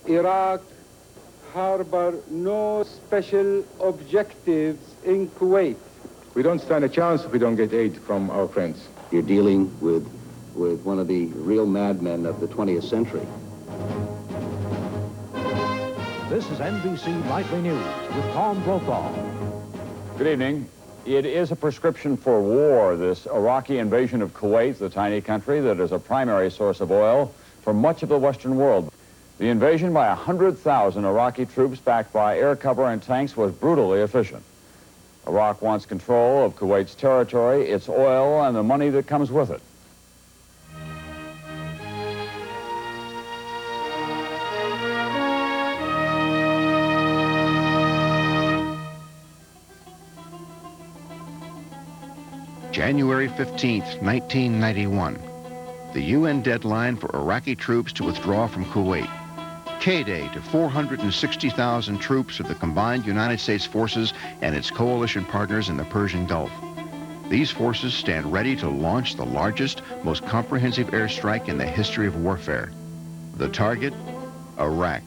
Iraq harbor no special objectives in Kuwait. We don't stand a chance if we don't get aid from our friends. You're dealing with one of the real madmen of the 20th century. This is NBC Nightly News with Tom Brokaw. Good evening. It is a prescription for war, this Iraqi invasion of Kuwait, the tiny country that is a primary source of oil for much of the Western world. The invasion by 100,000 Iraqi troops backed by air cover and tanks was brutally efficient. Iraq wants control of Kuwait's territory, its oil, and the money that comes with it. January 15th, 1991. The UN deadline for Iraqi troops to withdraw from Kuwait. K-Day to 460,000 troops of the combined United States forces and its coalition partners in the Persian Gulf. These forces stand ready to launch the largest, most comprehensive airstrike in the history of warfare. The target, Iraq.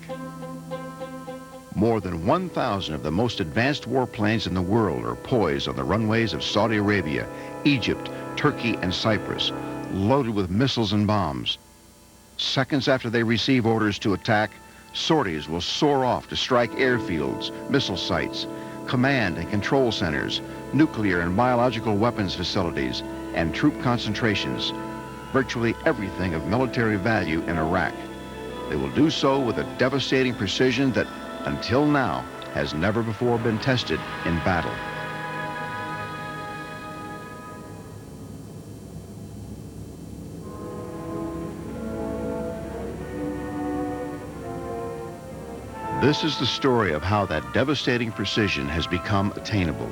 More than 1,000 of the most advanced warplanes in the world are poised on the runways of Saudi Arabia, Egypt, Turkey, and Cyprus, loaded with missiles and bombs. Seconds after they receive orders to attack, sorties will soar off to strike airfields, missile sites, command and control centers, nuclear and biological weapons facilities, and troop concentrations, virtually everything of military value in Iraq. They will do so with a devastating precision that, until now, has never before been tested in battle. This is the story of how that devastating precision has become attainable.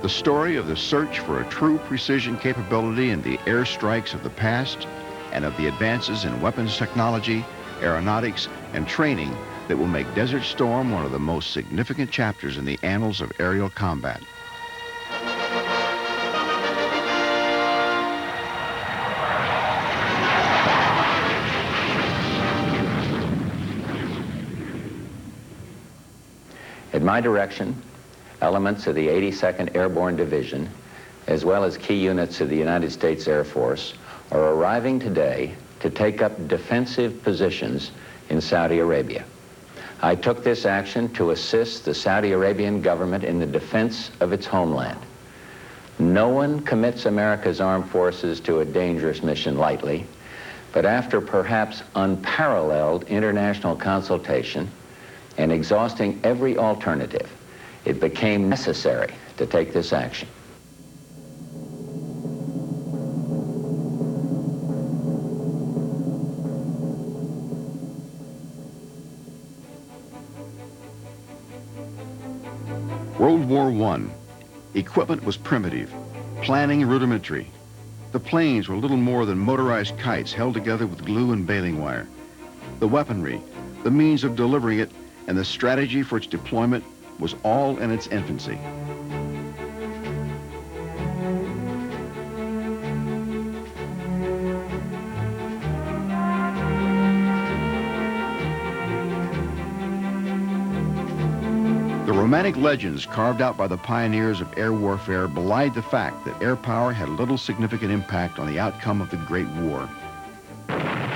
The story of the search for a true precision capability in the airstrikes of the past and of the advances in weapons technology, aeronautics, and training that will make Desert Storm one of the most significant chapters in the annals of aerial combat. At my direction, elements of the 82nd Airborne Division, as well as key units of the United States Air Force, are arriving today to take up defensive positions in Saudi Arabia. I took this action to assist the Saudi Arabian government in the defense of its homeland. No one commits America's armed forces to a dangerous mission lightly, but after perhaps unparalleled international consultation and exhausting every alternative, it became necessary to take this action. World War I. Equipment was primitive, planning rudimentary. The planes were little more than motorized kites held together with glue and baling wire. The weaponry, the means of delivering it, and the strategy for its deployment was all in its infancy. The romantic legends carved out by the pioneers of air warfare belied the fact that air power had little significant impact on the outcome of the Great War.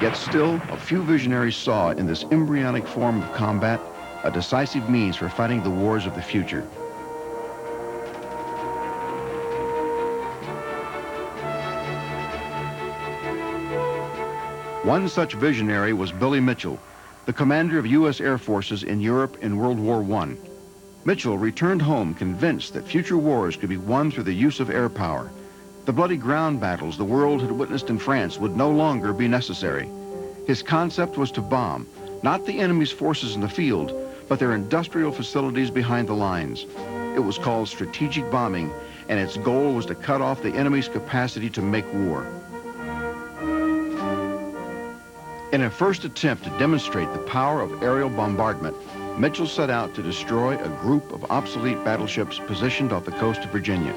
Yet still, a few visionaries saw in this embryonic form of combat a decisive means for fighting the wars of the future. One such visionary was Billy Mitchell, the commander of U.S. Air Forces in Europe in World War I. Mitchell returned home convinced that future wars could be won through the use of air power. The bloody ground battles the world had witnessed in France would no longer be necessary. His concept was to bomb, not the enemy's forces in the field, but their industrial facilities behind the lines. It was called strategic bombing, and its goal was to cut off the enemy's capacity to make war. In a first attempt to demonstrate the power of aerial bombardment, Mitchell set out to destroy a group of obsolete battleships positioned off the coast of Virginia.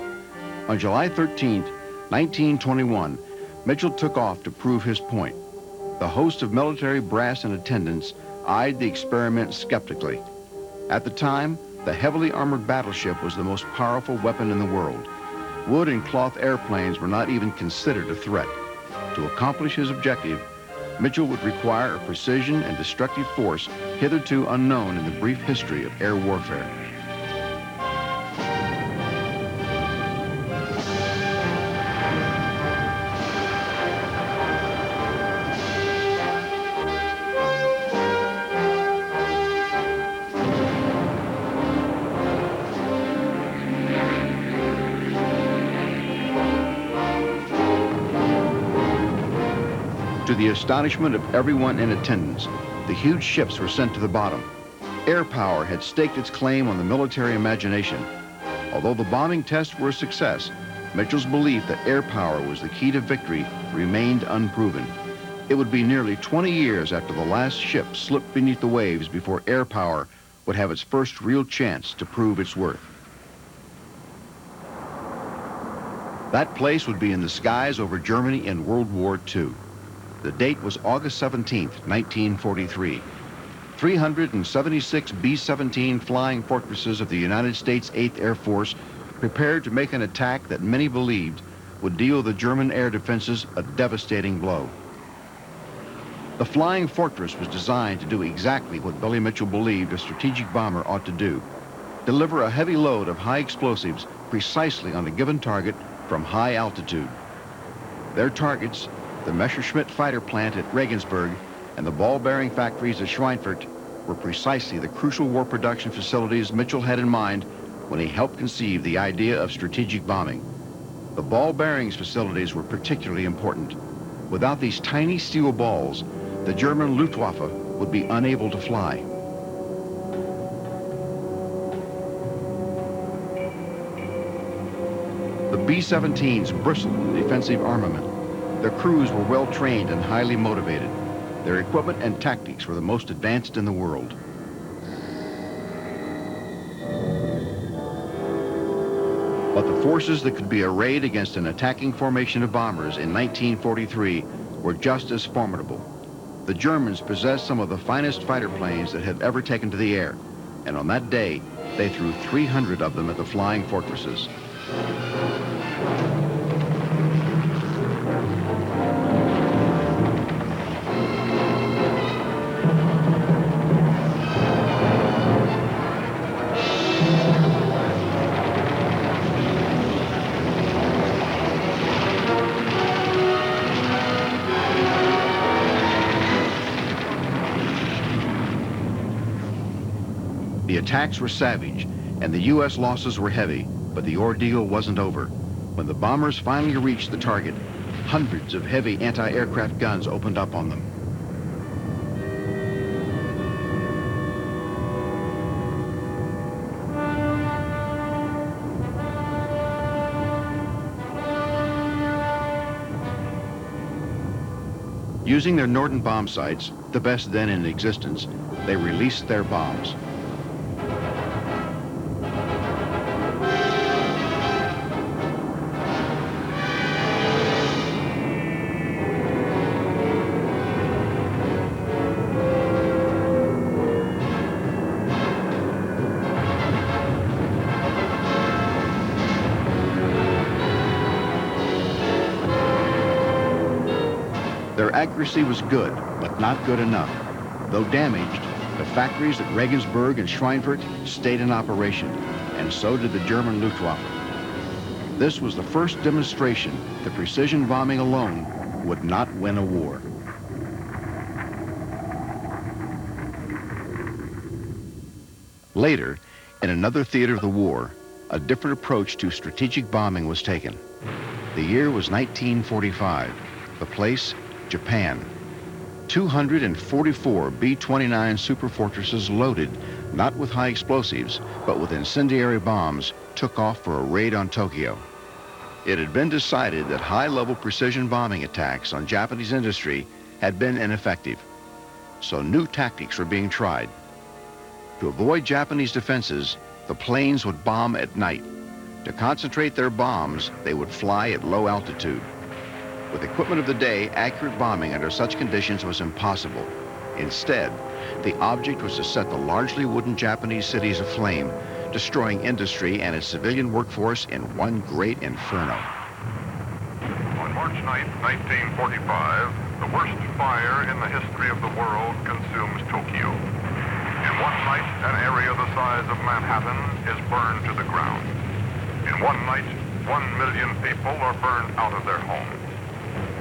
On July 13, 1921, Mitchell took off to prove his point. The host of military brass in attendance eyed the experiment skeptically. At the time, the heavily armored battleship was the most powerful weapon in the world. Wood and cloth airplanes were not even considered a threat. To accomplish his objective, Mitchell would require a precision and destructive force hitherto unknown in the brief history of air warfare. To the astonishment of everyone in attendance, the huge ships were sent to the bottom. Air power had staked its claim on the military imagination. Although the bombing tests were a success, Mitchell's belief that air power was the key to victory remained unproven. It would be nearly 20 years after the last ship slipped beneath the waves before air power would have its first real chance to prove its worth. That place would be in the skies over Germany in World War II. The date was August 17, 1943. 376 B-17 flying fortresses of the United States 8th Air Force prepared to make an attack that many believed would deal the German air defenses a devastating blow. The flying fortress was designed to do exactly what Billy Mitchell believed a strategic bomber ought to do: deliver a heavy load of high explosives precisely on a given target from high altitude. Their targets, the Messerschmitt fighter plant at Regensburg and the ball-bearing factories at Schweinfurt, were precisely the crucial war production facilities Mitchell had in mind when he helped conceive the idea of strategic bombing. The ball bearings facilities were particularly important. Without these tiny steel balls, the German Luftwaffe would be unable to fly. The B-17s bristled with defensive armament. Their crews were well trained and highly motivated. Their equipment and tactics were the most advanced in the world. But the forces that could be arrayed against an attacking formation of bombers in 1943 were just as formidable. The Germans possessed some of the finest fighter planes that had ever taken to the air, and on that day, they threw 300 of them at the flying fortresses. The attacks were savage, and the U.S. losses were heavy, but the ordeal wasn't over. When the bombers finally reached the target, hundreds of heavy anti-aircraft guns opened up on them. Using their Norden bomb sights, the best then in existence, they released their bombs. Their accuracy was good, but not good enough. Though damaged, the factories at Regensburg and Schweinfurt stayed in operation, and so did the German Luftwaffe. This was the first demonstration that precision bombing alone would not win a war. Later, in another theater of the war, a different approach to strategic bombing was taken. The year was 1945. The place, Japan. 244 B-29 superfortresses loaded, not with high explosives, but with incendiary bombs, took off for a raid on Tokyo. It had been decided that high-level precision bombing attacks on Japanese industry had been ineffective, so new tactics were being tried. To avoid Japanese defenses, the planes would bomb at night. To concentrate their bombs, they would fly at low altitude. With equipment of the day, accurate bombing under such conditions was impossible. Instead, the object was to set the largely wooden Japanese cities aflame, destroying industry and its civilian workforce in one great inferno. On March 9, 1945, the worst fire in the history of the world consumes Tokyo. In one night, an area the size of Manhattan is burned to the ground. In one night, 1 million people are burned out of their homes.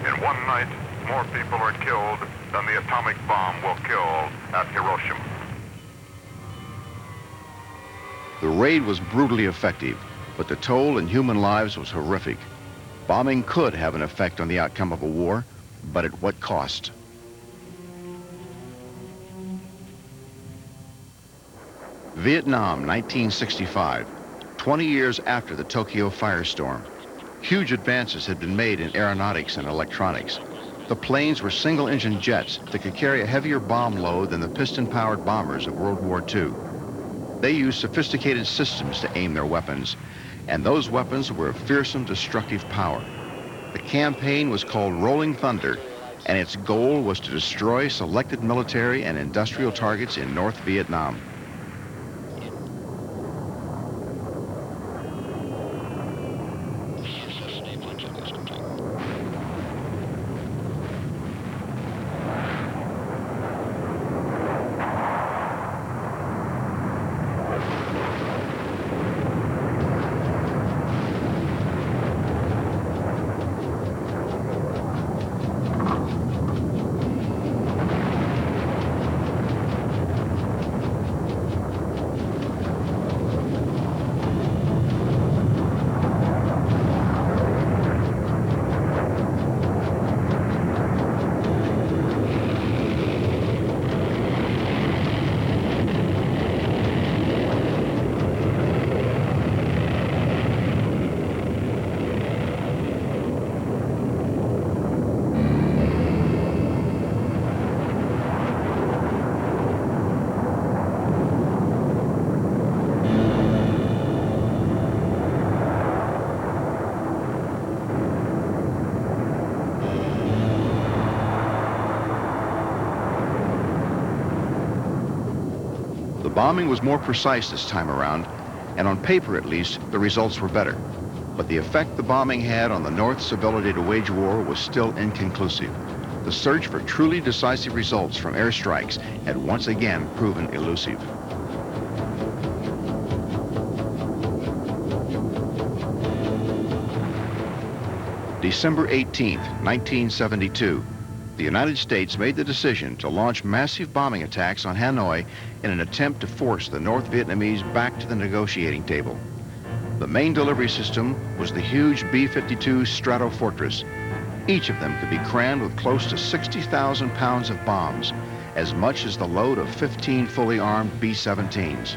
In one night, more people are killed than the atomic bomb will kill at Hiroshima. The raid was brutally effective, but the toll in human lives was horrific. Bombing could have an effect on the outcome of a war, but at what cost? Vietnam, 1965, 20 years after the Tokyo firestorm. Huge advances had been made in aeronautics and electronics. The planes were single-engine jets that could carry a heavier bomb load than the piston-powered bombers of World War II. They used sophisticated systems to aim their weapons, and those weapons were of fearsome, destructive power. The campaign was called Rolling Thunder, and its goal was to destroy selected military and industrial targets in North Vietnam. The bombing was more precise this time around, and on paper at least, the results were better. But the effect the bombing had on the North's ability to wage war was still inconclusive. The search for truly decisive results from airstrikes had once again proven elusive. December 18th, 1972. The United States made the decision to launch massive bombing attacks on Hanoi in an attempt to force the North Vietnamese back to the negotiating table. The main delivery system was the huge B-52 Stratofortress. Each of them could be crammed with close to 60,000 pounds of bombs, as much as the load of 15 fully armed B-17s.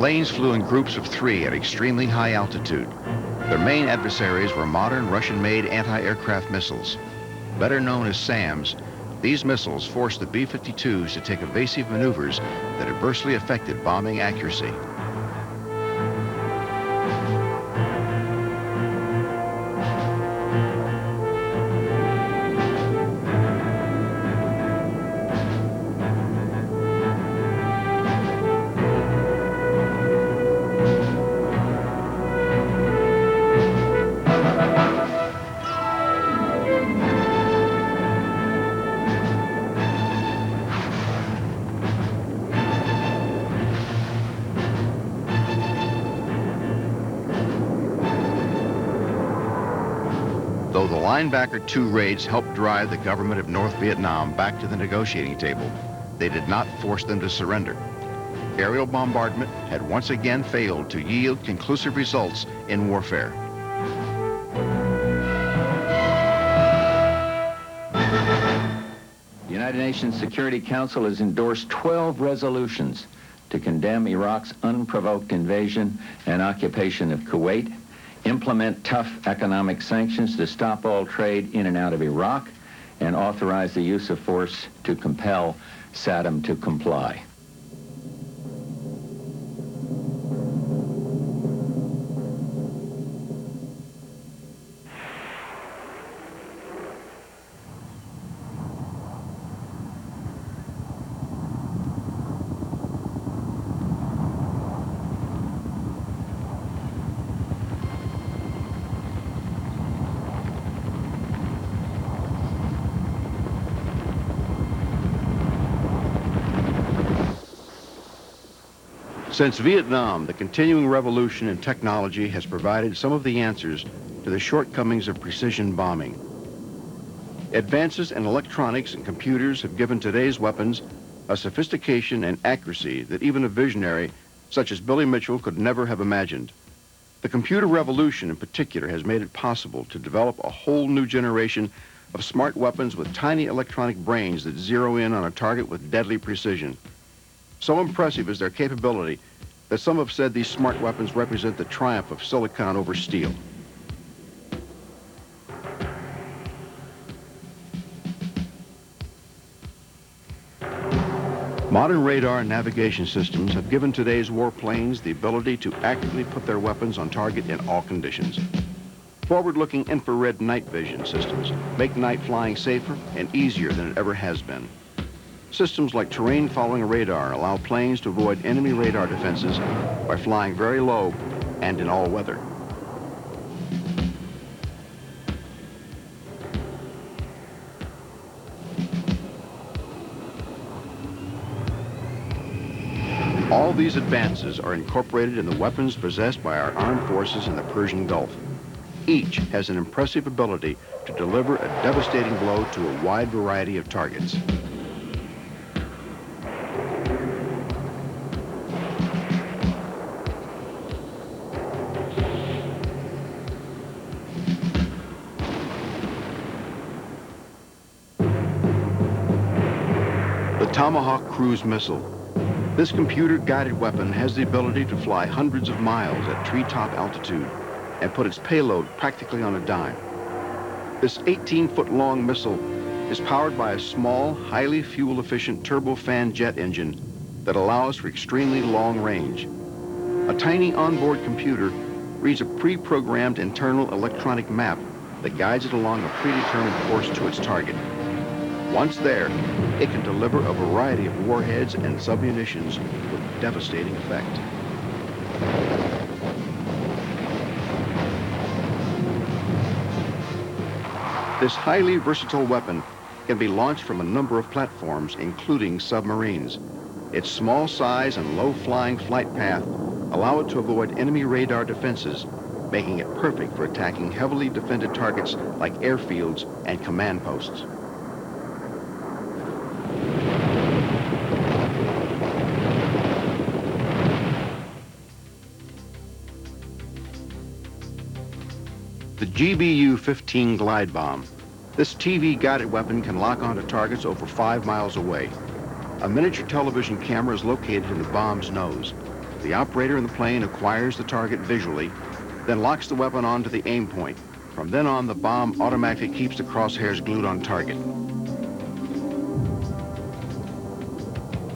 Planes flew in groups of 3 at extremely high altitude. Their main adversaries were modern Russian-made anti-aircraft missiles. Better known as SAMs, these missiles forced the B-52s to take evasive maneuvers that adversely affected bombing accuracy. Linebacker 2 raids helped drive the government of North Vietnam back to the negotiating table. They did not force them to surrender. Aerial bombardment had once again failed to yield conclusive results in warfare. The United Nations Security Council has endorsed 12 resolutions to condemn Iraq's unprovoked invasion and occupation of Kuwait, implement tough economic sanctions to stop all trade in and out of Iraq, and authorize the use of force to compel Saddam to comply. Since Vietnam, the continuing revolution in technology has provided some of the answers to the shortcomings of precision bombing. Advances in electronics and computers have given today's weapons a sophistication and accuracy that even a visionary such as Billy Mitchell could never have imagined. The computer revolution in particular has made it possible to develop a whole new generation of smart weapons with tiny electronic brains that zero in on a target with deadly precision. So impressive is their capability that some have said these smart weapons represent the triumph of silicon over steel. Modern radar and navigation systems have given today's warplanes the ability to accurately put their weapons on target in all conditions. Forward-looking infrared night vision systems make night flying safer and easier than it ever has been. Systems like terrain-following radar allow planes to avoid enemy radar defenses by flying very low and in all weather. All these advances are incorporated in the weapons possessed by our armed forces in the Persian Gulf. Each has an impressive ability to deliver a devastating blow to a wide variety of targets. Tomahawk cruise missile. This computer-guided weapon has the ability to fly hundreds of miles at treetop altitude and put its payload practically on a dime. This 18-foot-long missile is powered by a small, highly fuel-efficient turbofan jet engine that allows for extremely long range. A tiny onboard computer reads a pre-programmed internal electronic map that guides it along a predetermined course to its target. Once there, it can deliver a variety of warheads and submunitions with devastating effect. This highly versatile weapon can be launched from a number of platforms, including submarines. Its small size and low-flying flight path allow it to avoid enemy radar defenses, making it perfect for attacking heavily defended targets like airfields and command posts. The GBU-15 glide bomb. This TV-guided weapon can lock onto targets over 5 miles away. A miniature television camera is located in the bomb's nose. The operator in the plane acquires the target visually, then locks the weapon onto the aim point. From then on, the bomb automatically keeps the crosshairs glued on target.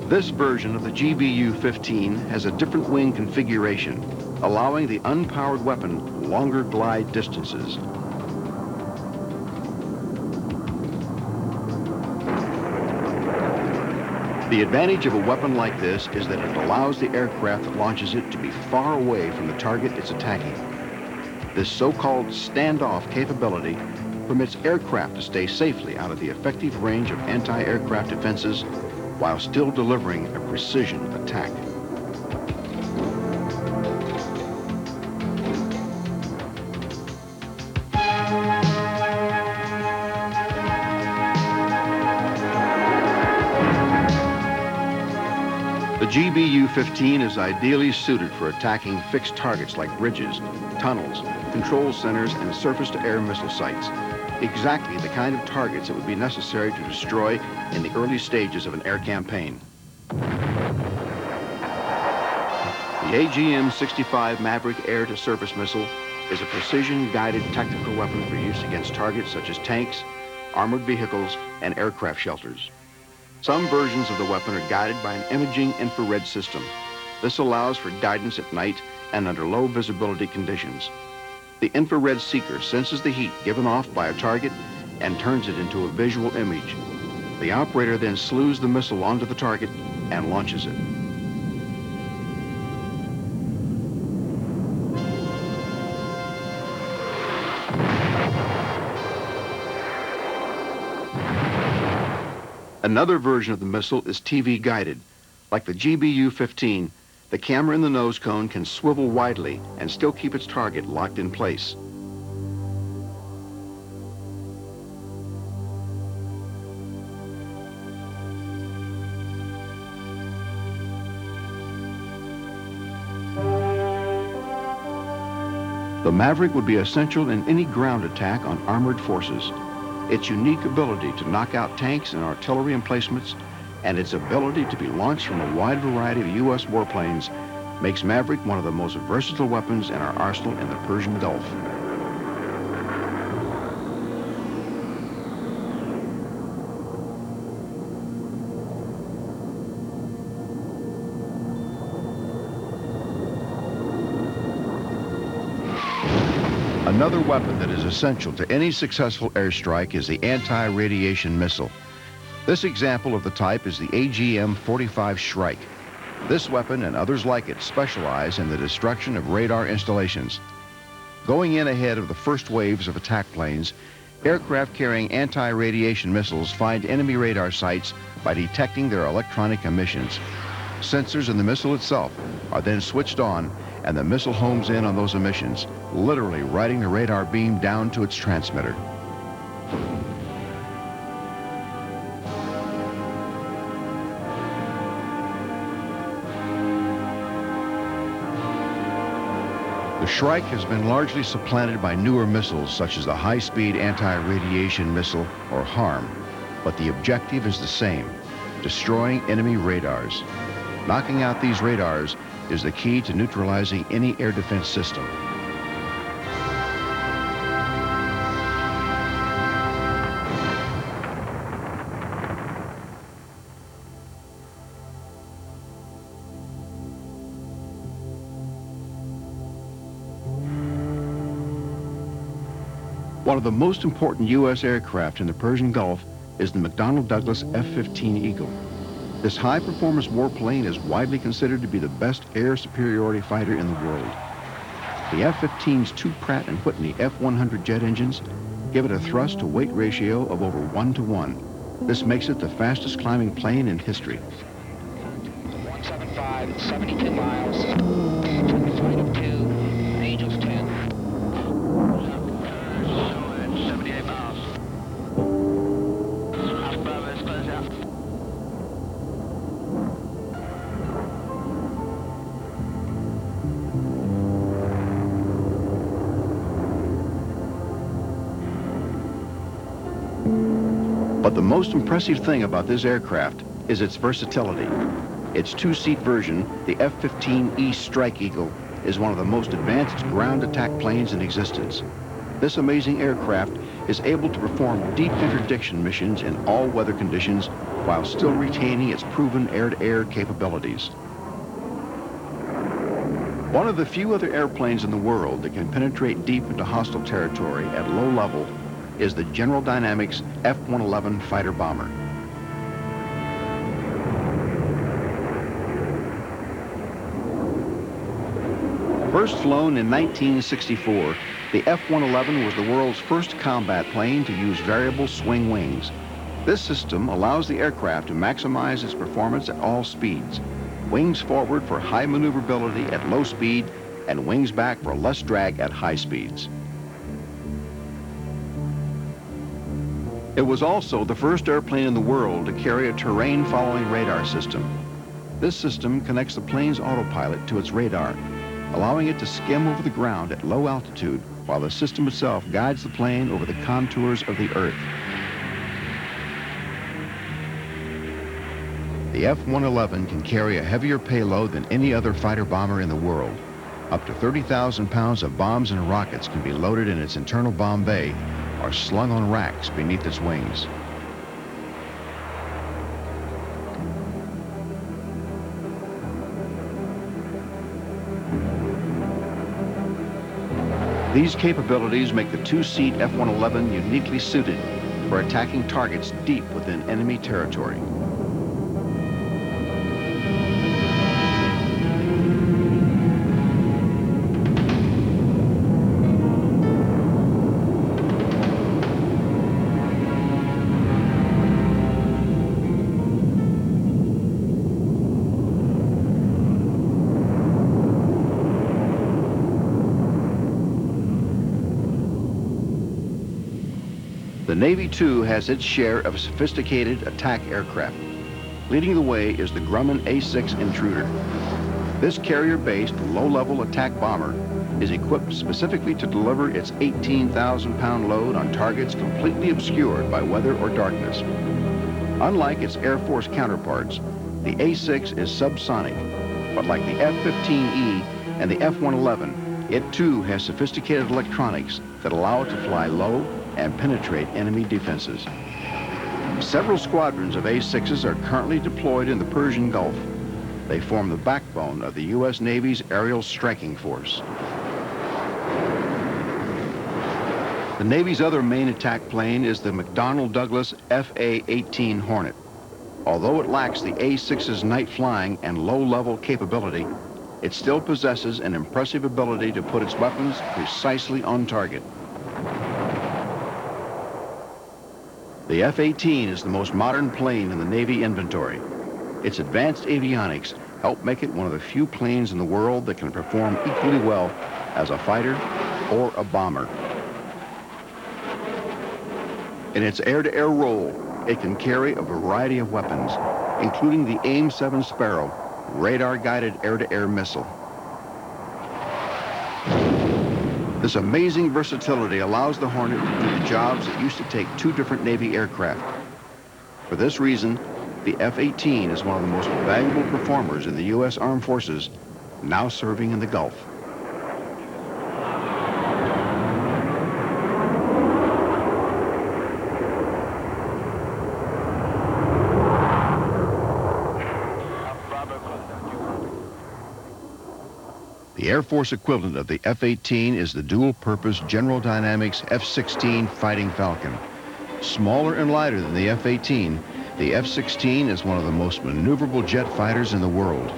This version of the GBU-15 has a different wing configuration, allowing the unpowered weapon longer glide distances. The advantage of a weapon like this is that it allows the aircraft that launches it to be far away from the target it's attacking. This so-called standoff capability permits aircraft to stay safely out of the effective range of anti-aircraft defenses while still delivering a precision attack. The GBU-15 is ideally suited for attacking fixed targets like bridges, tunnels, control centers, and surface-to-air missile sites. Exactly the kind of targets that would be necessary to destroy in the early stages of an air campaign. The AGM-65 Maverick air-to-surface missile is a precision-guided tactical weapon for use against targets such as tanks, armored vehicles, and aircraft shelters. Some versions of the weapon are guided by an imaging infrared system. This allows for guidance at night and under low visibility conditions. The infrared seeker senses the heat given off by a target and turns it into a visual image. The operator then slews the missile onto the target and launches it. Another version of the missile is TV guided. Like the GBU-15, the camera in the nose cone can swivel widely and still keep its target locked in place. The Maverick would be essential in any ground attack on armored forces. Its unique ability to knock out tanks and artillery emplacements, and its ability to be launched from a wide variety of U.S. warplanes makes Maverick one of the most versatile weapons in our arsenal in the Persian Gulf. Another weapon that is essential to any successful airstrike is the anti-radiation missile. This example of the type is the AGM-45 Shrike. This weapon and others like it specialize in the destruction of radar installations. Going in ahead of the first waves of attack planes, aircraft carrying anti-radiation missiles find enemy radar sites by detecting their electronic emissions. Sensors in the missile itself are then switched on, and the missile homes in on those emissions, literally riding the radar beam down to its transmitter. The Shrike has been largely supplanted by newer missiles such as the high-speed anti-radiation missile, or HARM, but the objective is the same: destroying enemy radars. Knocking out these radars is the key to neutralizing any air defense system. One of the most important U.S. aircraft in the Persian Gulf is the McDonnell Douglas F-15 Eagle. This high-performance warplane is widely considered to be the best air superiority fighter in the world. The F-15's two Pratt & Whitney F-100 jet engines give it a thrust-to-weight ratio of over 1-to-1. This makes it the fastest climbing plane in history. 175, 72 miles, flight of 2, Angels 10. 78 miles. But the most impressive thing about this aircraft is its versatility. Its two-seat version, the F-15E Strike Eagle, is one of the most advanced ground attack planes in existence. This amazing aircraft is able to perform deep interdiction missions in all weather conditions while still retaining its proven air-to-air capabilities. One of the few other airplanes in the world that can penetrate deep into hostile territory at low level is the General Dynamics F-111 fighter bomber. First flown in 1964, the F-111 was the world's first combat plane to use variable swing wings. This system allows the aircraft to maximize its performance at all speeds. Wings forward for high maneuverability at low speed, and wings back for less drag at high speeds. It was also the first airplane in the world to carry a terrain-following radar system. This system connects the plane's autopilot to its radar, allowing it to skim over the ground at low altitude while the system itself guides the plane over the contours of the Earth. The F-111 can carry a heavier payload than any other fighter bomber in the world. Up to 30,000 pounds of bombs and rockets can be loaded in its internal bomb bay or slung on racks beneath its wings. These capabilities make the two-seat F-111 uniquely suited for attacking targets deep within enemy territory. The Navy, too, has its share of sophisticated attack aircraft. Leading the way is the Grumman A-6 Intruder. This carrier-based, low-level attack bomber is equipped specifically to deliver its 18,000-pound load on targets completely obscured by weather or darkness. Unlike its Air Force counterparts, the A-6 is subsonic, but like the F-15E and the F-111, it too has sophisticated electronics that allow it to fly low and penetrate enemy defenses. Several squadrons of A-6s are currently deployed in the Persian Gulf. They form the backbone of the U.S. Navy's aerial striking force. The Navy's other main attack plane is the McDonnell Douglas FA-18 Hornet. Although it lacks the A-6's night flying and low-level capability, it still possesses an impressive ability to put its weapons precisely on target. The F-18 is the most modern plane in the Navy inventory. Its advanced avionics help make it one of the few planes in the world that can perform equally well as a fighter or a bomber. In its air-to-air role, it can carry a variety of weapons, including the AIM-7 Sparrow, radar-guided air-to-air missile. This amazing versatility allows the Hornet to do the jobs that used to take two different Navy aircraft. For this reason, the F-18 is one of the most valuable performers in the U.S. Armed Forces, now serving in the Gulf. The Air Force equivalent of the F-18 is the dual-purpose General Dynamics F-16 Fighting Falcon. Smaller and lighter than the F-18, the F-16 is one of the most maneuverable jet fighters in the world.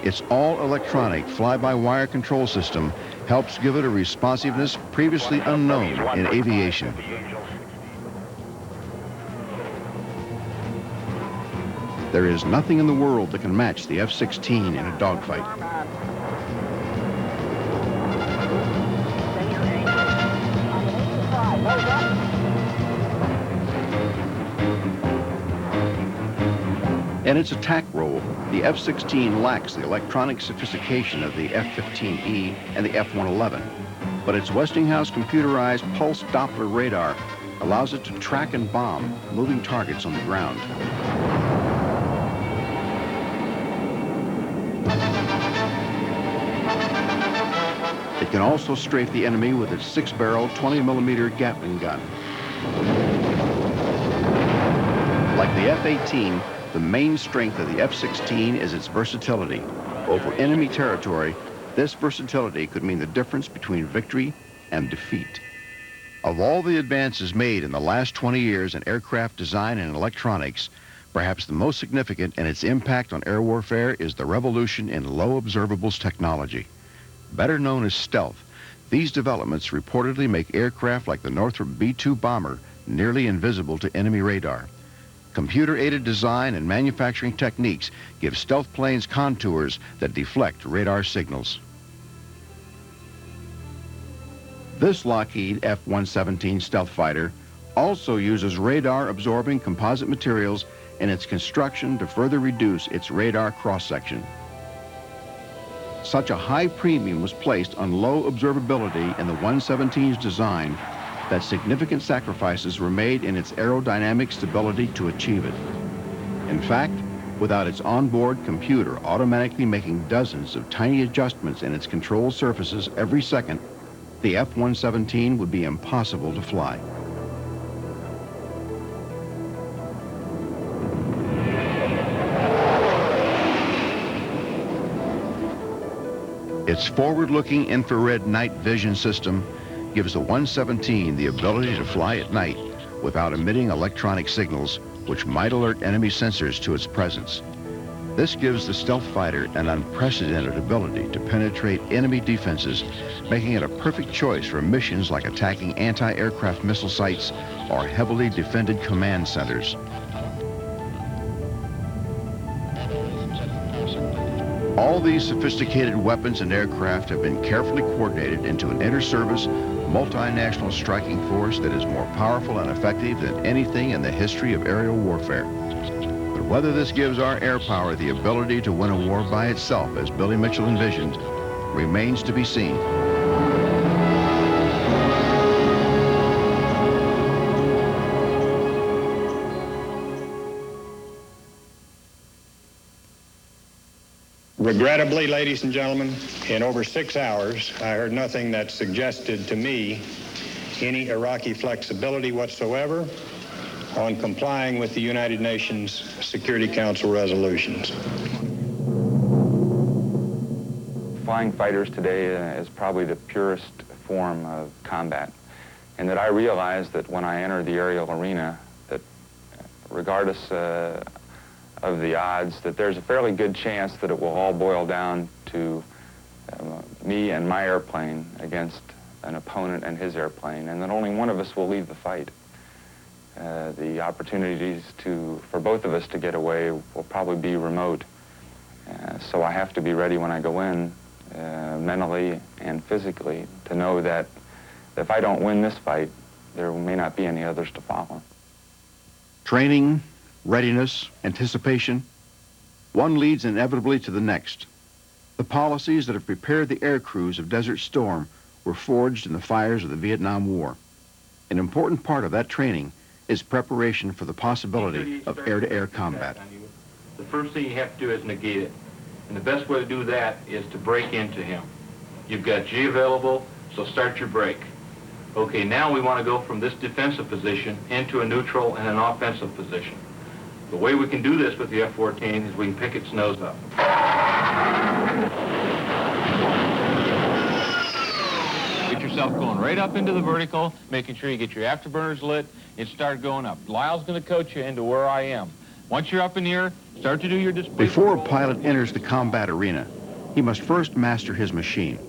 Its all-electronic fly-by-wire control system helps give it a responsiveness previously unknown in aviation. There is nothing in the world that can match the F-16 in a dogfight. In its attack role, the F-16 lacks the electronic sophistication of the F-15E and the F-111, but its Westinghouse computerized pulse Doppler radar allows it to track and bomb moving targets on the ground. It can also strafe the enemy with its 6-barrel 20mm Gatling gun. Like the F-18, the main strength of the F-16 is its versatility. Over enemy territory, this versatility could mean the difference between victory and defeat. Of all the advances made in the last 20 years in aircraft design and electronics, perhaps the most significant in its impact on air warfare is the revolution in low observables technology. Better known as stealth, these developments reportedly make aircraft like the Northrop B-2 bomber nearly invisible to enemy radar. Computer-aided design and manufacturing techniques give stealth planes contours that deflect radar signals. This Lockheed F-117 stealth fighter also uses radar-absorbing composite materials in its construction to further reduce its radar cross-section. Such a high premium was placed on low observability in the 117's design that significant sacrifices were made in its aerodynamic stability to achieve it. In fact, without its onboard computer automatically making dozens of tiny adjustments in its control surfaces every second, the F-117 would be impossible to fly. Its forward-looking infrared night vision system gives the 117 the ability to fly at night without emitting electronic signals which might alert enemy sensors to its presence. This gives the stealth fighter an unprecedented ability to penetrate enemy defenses, making it a perfect choice for missions like attacking anti-aircraft missile sites or heavily defended command centers. All these sophisticated weapons and aircraft have been carefully coordinated into an inter-service, multinational striking force that is more powerful and effective than anything in the history of aerial warfare. But whether this gives our air power the ability to win a war by itself, as Billy Mitchell envisioned, remains to be seen. Regrettably, ladies and gentlemen, in over 6 hours, I heard nothing that suggested to me any Iraqi flexibility whatsoever on complying with the United Nations Security Council resolutions. Flying fighters today is probably the purest form of combat, and that I realize that when I enter the aerial arena, that regardless of the odds, that there's a fairly good chance that it will all boil down to me and my airplane against an opponent and his airplane, and that only one of us will leave the fight. The opportunities for both of us to get away will probably be remote. So I have to be ready when I go in, mentally and physically, to know that if I don't win this fight, there may not be any others to follow. Training, readiness, anticipation, one leads inevitably to the next. The policies that have prepared the air crews of Desert Storm were forged in the fires of the Vietnam War. An important part of that training is preparation for the possibility of air-to-air combat. The first thing you have to do is negate it. And the best way to do that is to break into him. You've got G available, so start your break. Okay, now we want to go from this defensive position into a neutral and an offensive position. The way we can do this with the F-14 is we can pick its nose up. Get yourself going right up into the vertical, making sure you get your afterburners lit, and start going up. Lyle's going to coach you into where I am. Once you're up in the air, start to do your displacement. Before a pilot enters the combat arena, he must first master his machine.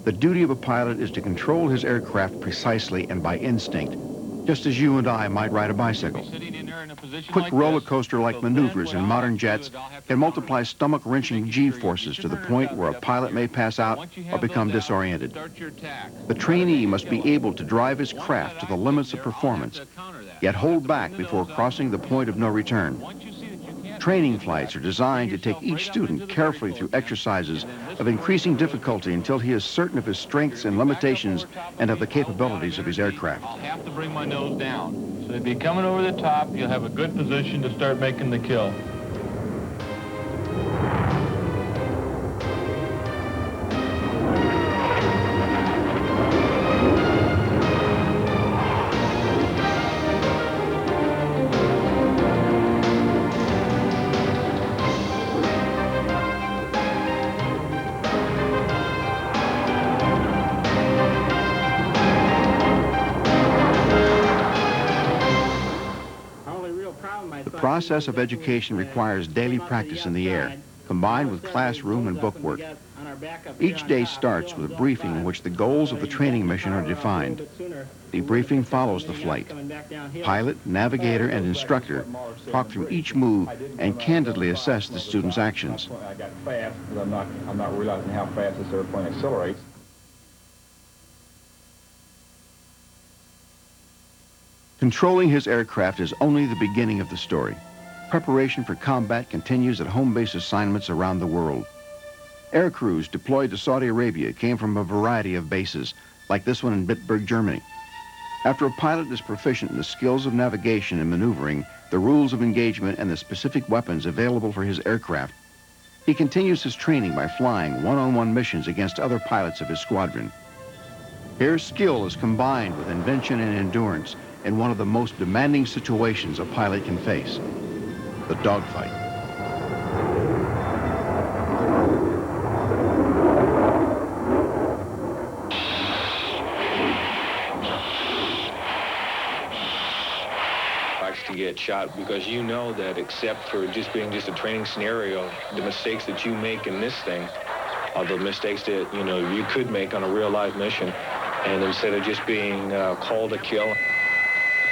The duty of a pilot is to control his aircraft precisely and by instinct, just as you and I might ride a bicycle. Quick roller coaster-like maneuvers in modern jets can multiply stomach-wrenching G-forces to the point where a pilot may pass out or become disoriented. The trainee must be able to drive his craft to the limits of performance, yet hold back before crossing the point of no return. Training flights are designed to take each student carefully through exercises of increasing difficulty until he is certain of his strengths and limitations and of the capabilities of his aircraft. I'll have to bring my nose down. So if you're coming over the top, you'll have a good position to start making the kill. The process of education requires daily practice in the air, combined with classroom and book work. Each day starts with a briefing in which the goals of the training mission are defined. The briefing follows the flight. Pilot, navigator, and instructor talk through each move and candidly assess the student's actions. I got fast because I'm not realizing how fast this airplane accelerates. Controlling his aircraft is only the beginning of the story. preparation for combat continues at home base assignments around the world. Air crews deployed to Saudi Arabia came from a variety of bases, like this one in Bitburg, Germany. After a pilot is proficient in the skills of navigation and maneuvering, the rules of engagement, and the specific weapons available for his aircraft, he continues his training by flying one-on-one missions against other pilots of his squadron. Here, skill is combined with invention and endurance in one of the most demanding situations a pilot can face, the dogfight. To get shot, because you know that except for just being just a training scenario, the mistakes that you make in this thing are the mistakes that, you know, you could make on a real life mission. And instead of just being called to kill,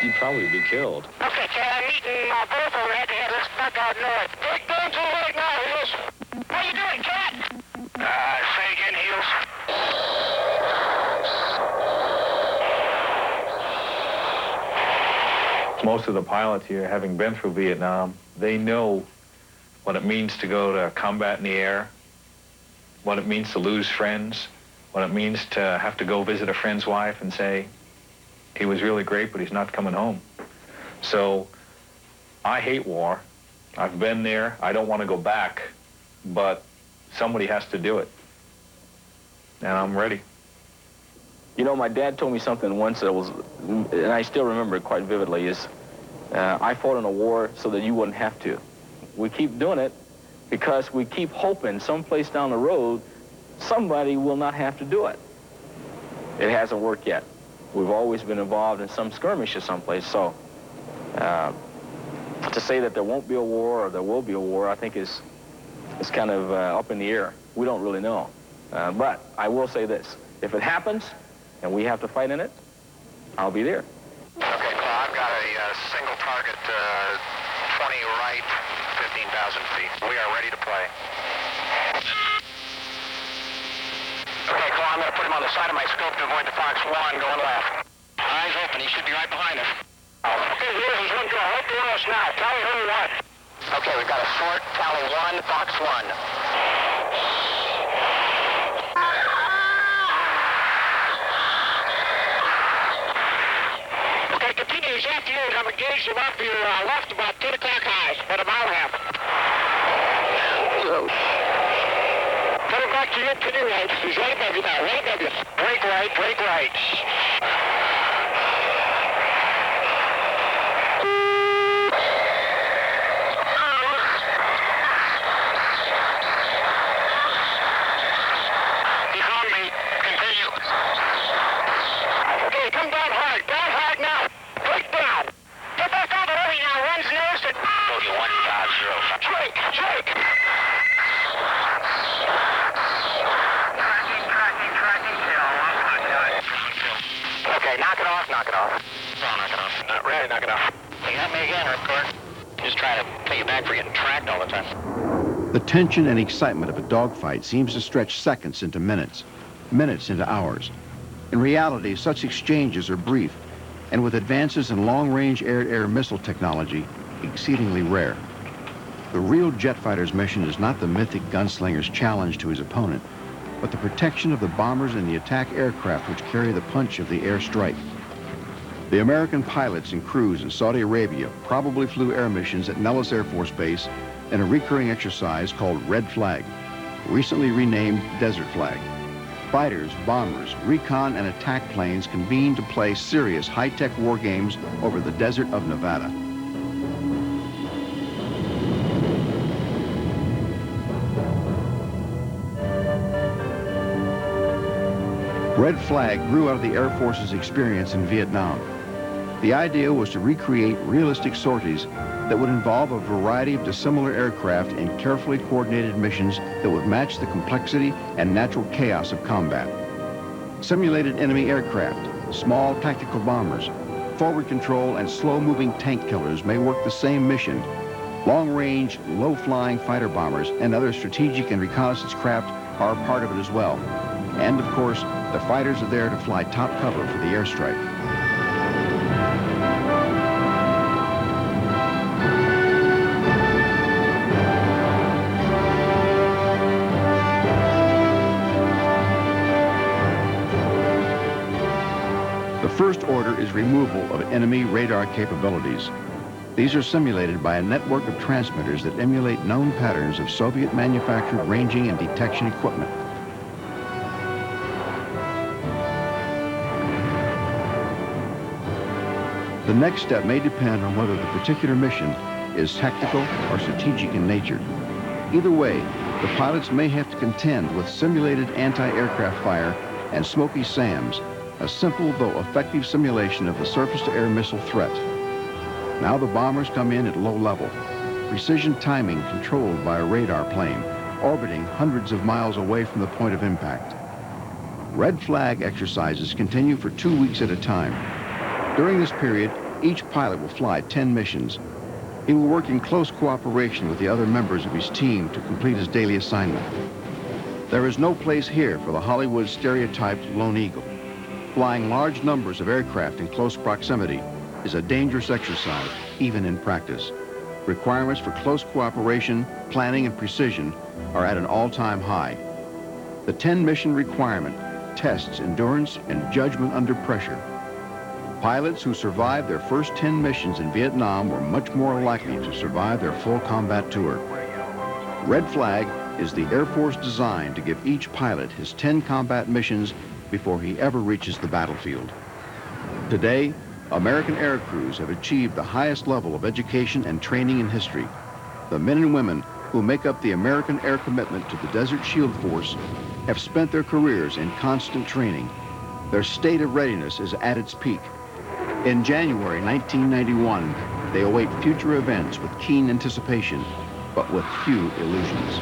you'd probably be killed. Okay, Chad, I'm meeting both of them head-to-head. Let's back out north. Break down to right now, Heels. What are you doing, Chad? Say again, Heels. Most of the pilots here, having been through Vietnam, they know what it means to go to combat in the air, what it means to lose friends, what it means to have to go visit a friend's wife and say, he was really great, but he's not coming home. So I hate war. I've been there. I don't want to go back, but somebody has to do it. And I'm ready. You know, my dad told me something once that was, and I still remember it quite vividly, is I fought in a war so that you wouldn't have to. We keep doing it because we keep hoping someplace down the road somebody will not have to do it. It hasn't worked yet. We've always been involved in some skirmishes someplace, so to say that there won't be a war or there will be a war, I think is kind of up in the air. We don't really know. But I will say this, if it happens, and we have to fight in it, I'll be there. Okay, Claw, I've got a single target, 20 right, 15,000 feet. We are ready to play. Okay, Claw, I'm going to put him on the side of my scope to avoid the Fox 1 going left. Eyes open, he should be right behind us. Okay, here's one girl, right below us now. Tally who we want. Okay, we've got a short, tally 1, Fox 1. I'm engaged him off your left about 10 o'clock high, at a mile and a half. Put him back to your right. He's right above you now, right above you. Break right, break right. He found me. Continue. Okay, come down hard now. Break down. Get back on the way now. Runs nose and... Bogey 150. Drake. Okay, knock it off. No, knock it off. Not ready, knock it off. You got me again, Ripcord. Just trying to take you back for getting tracked all the time. The tension and excitement of a dogfight seems to stretch seconds into minutes, minutes into hours. In reality, such exchanges are brief, and with advances in long-range air-to-air missile technology, exceedingly rare. The real jet fighter's mission is not the mythic gunslinger's challenge to his opponent, but the protection of the bombers and the attack aircraft which carry the punch of the airstrike. The American pilots and crews in Saudi Arabia probably flew air missions at Nellis Air Force Base in a recurring exercise called Red Flag, recently renamed Desert Flag. Fighters, bombers, recon, and attack planes convened to play serious high-tech war games over the desert of Nevada. Red Flag grew out of the Air Force's experience in Vietnam. The idea was to recreate realistic sorties that would involve a variety of dissimilar aircraft in carefully coordinated missions that would match the complexity and natural chaos of combat. Simulated enemy aircraft, small tactical bombers, forward control, and slow-moving tank killers may work the same mission. Long-range, low-flying fighter bombers and other strategic and reconnaissance craft are a part of it as well. And, of course, the fighters are there to fly top cover for the airstrike. first order is removal of enemy radar capabilities. These are simulated by a network of transmitters that emulate known patterns of Soviet-manufactured ranging and detection equipment. The next step may depend on whether the particular mission is tactical or strategic in nature. Either way, the pilots may have to contend with simulated anti-aircraft fire and Smoky Sam's, a simple though effective simulation of the surface-to-air missile threat. Now the bombers come in at low level, precision timing controlled by a radar plane, orbiting hundreds of miles away from the point of impact. Red flag exercises continue for 2 weeks at a time. During this period, each pilot will fly 10 missions. He will work in close cooperation with the other members of his team to complete his daily assignment. There is no place here for the Hollywood stereotyped lone eagle. Flying large numbers of aircraft in close proximity is a dangerous exercise, even in practice. Requirements for close cooperation, planning, and precision are at an all-time high. The 10-mission requirement tests endurance and judgment under pressure. Pilots who survived their first 10 missions in Vietnam were much more likely to survive their full combat tour. Red Flag is the Air Force design to give each pilot his 10 combat missions before he ever reaches the battlefield. Today, American air crews have achieved the highest level of education and training in history. The men and women who make up the American air commitment to the Desert Shield Force have spent their careers in constant training. Their state of readiness is at its peak. In January 1991, they await future events with keen anticipation, but with few illusions.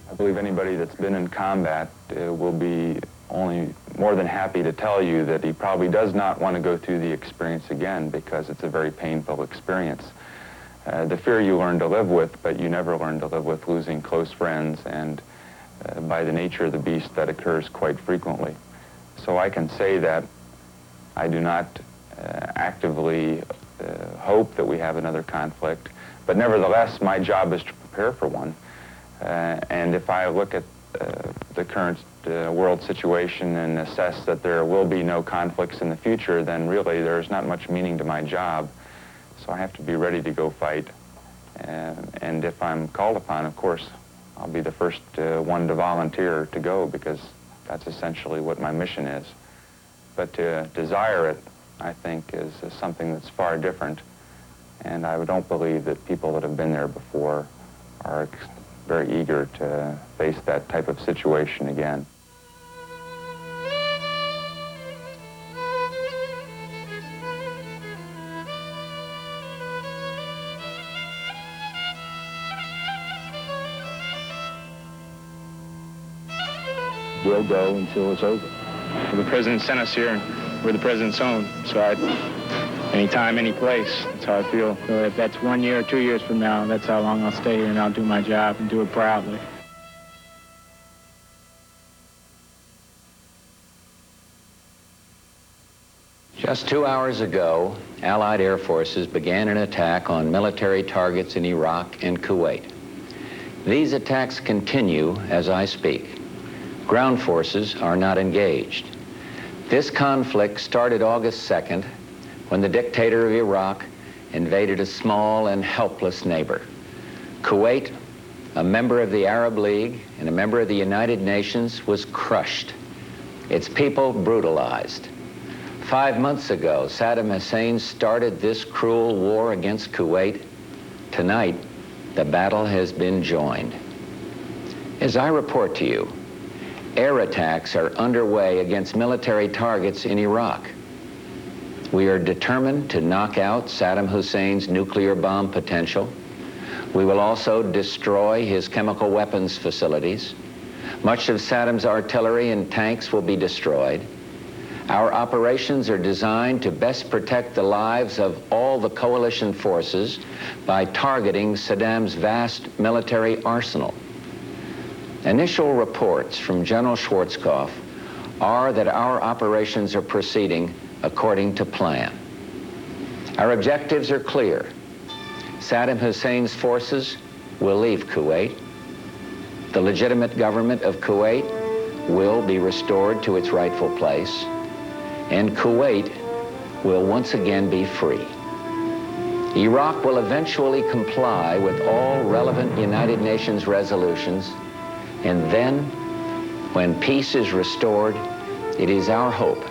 I believe anybody that's been in combat will be only more than happy to tell you that he probably does not want to go through the experience again because it's a very painful experience. The fear you learn to live with, but you never learn to live with losing close friends, and by the nature of the beast, that occurs quite frequently. So I can say that I do not actively hope that we have another conflict, but nevertheless, my job is to prepare for one. And if I look at the current world situation and assess that there will be no conflicts in the future, then really there's not much meaning to my job. So I have to be ready to go fight. And if I'm called upon, of course, I'll be the first one to volunteer to go, because that's essentially what my mission is. But to desire it, I think, is something that's far different. And I don't believe that people that have been there before are very eager to face that type of situation again. We'll go until it's over. Well, the president sent us here, and we're the president's own. So anytime, any place, that's how I feel. So if that's 1 year or 2 years from now, that's how long I'll stay here, and I'll do my job and do it proudly. Just 2 hours ago, Allied air forces began an attack on military targets in Iraq and Kuwait. These attacks continue as I speak. Ground forces are not engaged. This conflict started August 2nd when the dictator of Iraq invaded a small and helpless neighbor. Kuwait, a member of the Arab League and a member of the United Nations, was crushed. Its people brutalized. 5 months ago, Saddam Hussein started this cruel war against Kuwait. Tonight, the battle has been joined. As I report to you, air attacks are underway against military targets in Iraq. We are determined to knock out Saddam Hussein's nuclear bomb potential. We will also destroy his chemical weapons facilities. Much of Saddam's artillery and tanks will be destroyed. Our operations are designed to best protect the lives of all the coalition forces by targeting Saddam's vast military arsenal. Initial reports from General Schwarzkopf are that our operations are proceeding according to plan. Our objectives are clear. Saddam Hussein's forces will leave Kuwait. The legitimate government of Kuwait will be restored to its rightful place, and Kuwait will once again be free. Iraq will eventually comply with all relevant United Nations resolutions, and then, when peace is restored, it is our hope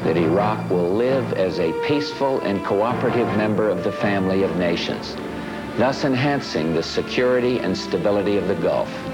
that Iraq will live as a peaceful and cooperative member of the family of nations, thus enhancing the security and stability of the Gulf.